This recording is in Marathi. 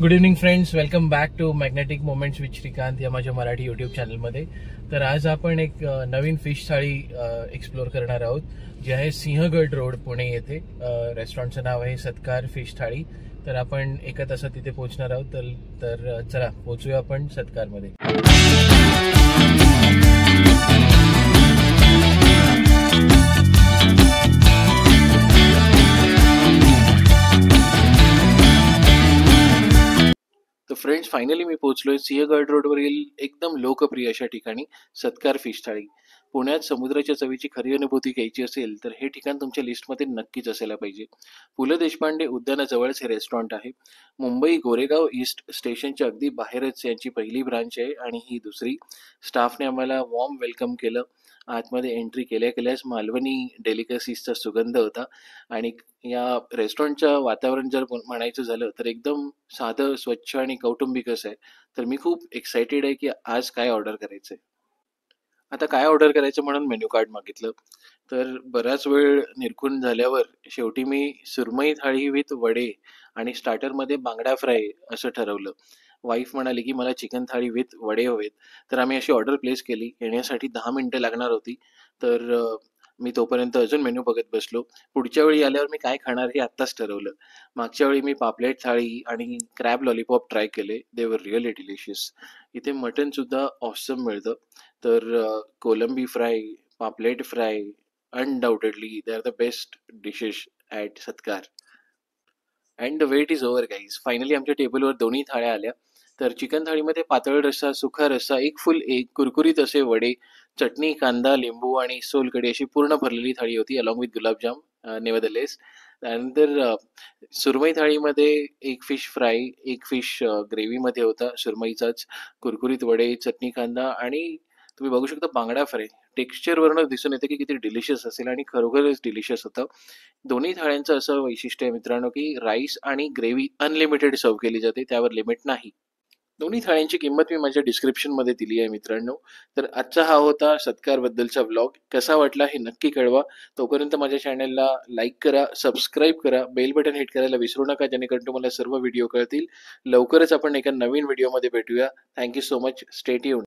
Good evening friends, welcome back to magnetic moments with Shrikant या माझ्या मराठी युट्यूब चॅनलमध्ये. तर आज आपण एक नवीन फिश थाळी एक्सप्लोर करणार आहोत, जी आहे सिंहगड रोड पुणे येथे. रेस्टॉरंटचं नाव आहे सत्कार फिश थाळी. तर आपण एका तासात तिथे पोहोचणार आहोत. तर चला पोहोचूया आपण सत्कारमध्ये. तर फ्रेंड्स, फायनली मी पोहोचलोय सिंहगड रोडवरील एकदम लोकप्रिय अशा ठिकाणी, सत्कार फिश थाळी. पुण्यात समुद्राच्या चवीची खरी अनुभूती घ्यायची असेल तर हे ठिकाण तुमच्या लिस्टमध्ये नक्कीच असायला पाहिजे. पु ल देशपांडे उद्यानाजवळच हे रेस्टॉरंट आहे. मुंबई गोरेगाव ईस्ट स्टेशनच्या अगदी बाहेरच यांची पहिली ब्रांच आहे आणि ही दुसरी. स्टाफने आम्हाला वॉर्म वेलकम केलं. आतमध्ये एंट्री केल्या केल्याच मालवणी डेलिकसीजचा सुगंध होता आणि या रेस्टॉरंटचं वातावरण जर म्हणायचं झालं तर एकदम साधं, स्वच्छ आणि कौटुंबिक असं आहे. तर मी खूप एक्सायटेड आहे की आज काय ऑर्डर करायचंय. आता काय ऑर्डर करायचं म्हणून मेन्यू कार्ड मागितलं. तर बराच वेळ निरखून झाल्यावर शेवटी मी सुरमई थाळी विथ वडे आणि स्टार्टरमध्ये बांगडा फ्राय असं ठरवलं. वाईफ म्हणाली की मला चिकन थाळी विथ वडे हवेत. तर आम्ही अशी ऑर्डर प्लेस केली. येण्यासाठी 10 मिनिटं लागणार होती. तर मी तोपर्यंत अजून मेन्यू बघत बसलो. पुढच्या वेळी आल्यावर मी काय खाणार हे आत्ताच ठरवलं. मागच्या वेळी मी पापलेट थाळी आणि क्रॅब लॉलीपॉप ट्राय केले. They were really delicious. इथे मटन सुद्धा ऑसम मिळतं. तर कोलंबी फ्राय, पापलेट fry, undoubtedly they are the best dishes at Satkar. And the wait is over guys. Finally आमच्या टेबलवर दोन्ही थाळ्या आल्या. तर चिकन थाळीमध्ये पातळ रस्सा, सुखा रस्सा, एक फुल एग, कुरकुरीत असे वडे, चटणी, कांदा, लिंबू आणि सोलकढी अशी पूर्ण भरलेली थाळी होती, अलॉंग विथ गुलाबजाम नेव्हरदलेस. त्यानंतर सुरमई थाळीमध्ये एक फिश फ्राय, एक फिश ग्रेव्हीमध्ये होता सुरमईचाच, कुरकुरीत वडे, चटणी, कांदा आणि तुम्ही बघू शकता बांगडा फ्राय. टेक्स्चरवरनं दिसून येतं की किती डिलिशियस असेल आणि खरोखरच डिलिशियस होतं. दोन्ही थाळ्यांचं असं वैशिष्ट्य आहे मित्रांनो की राईस आणि ग्रेव्ही अनलिमिटेड सर्व केली जाते, त्यावर लिमिट नाही. दोन्ही थाळ्यांची किंमत मी माझ्या डिस्क्रिप्शनमध्ये दिली आहे मित्रांनो. तर आजचा हा होता सत्कारबद्दलचा व्लॉग. कसा वाटला हे नक्की कळवा. तोपर्यंत माझ्या चॅनलला लाईक करा, सबस्क्राईब करा, बेल बटन हिट करायला विसरू नका, जेणेकरून तुम्हाला सर्व व्हिडिओ कळतील. लवकरच आपण एका नवीन व्हिडिओमध्ये भेटूया. Thank you so much. Stay tuned.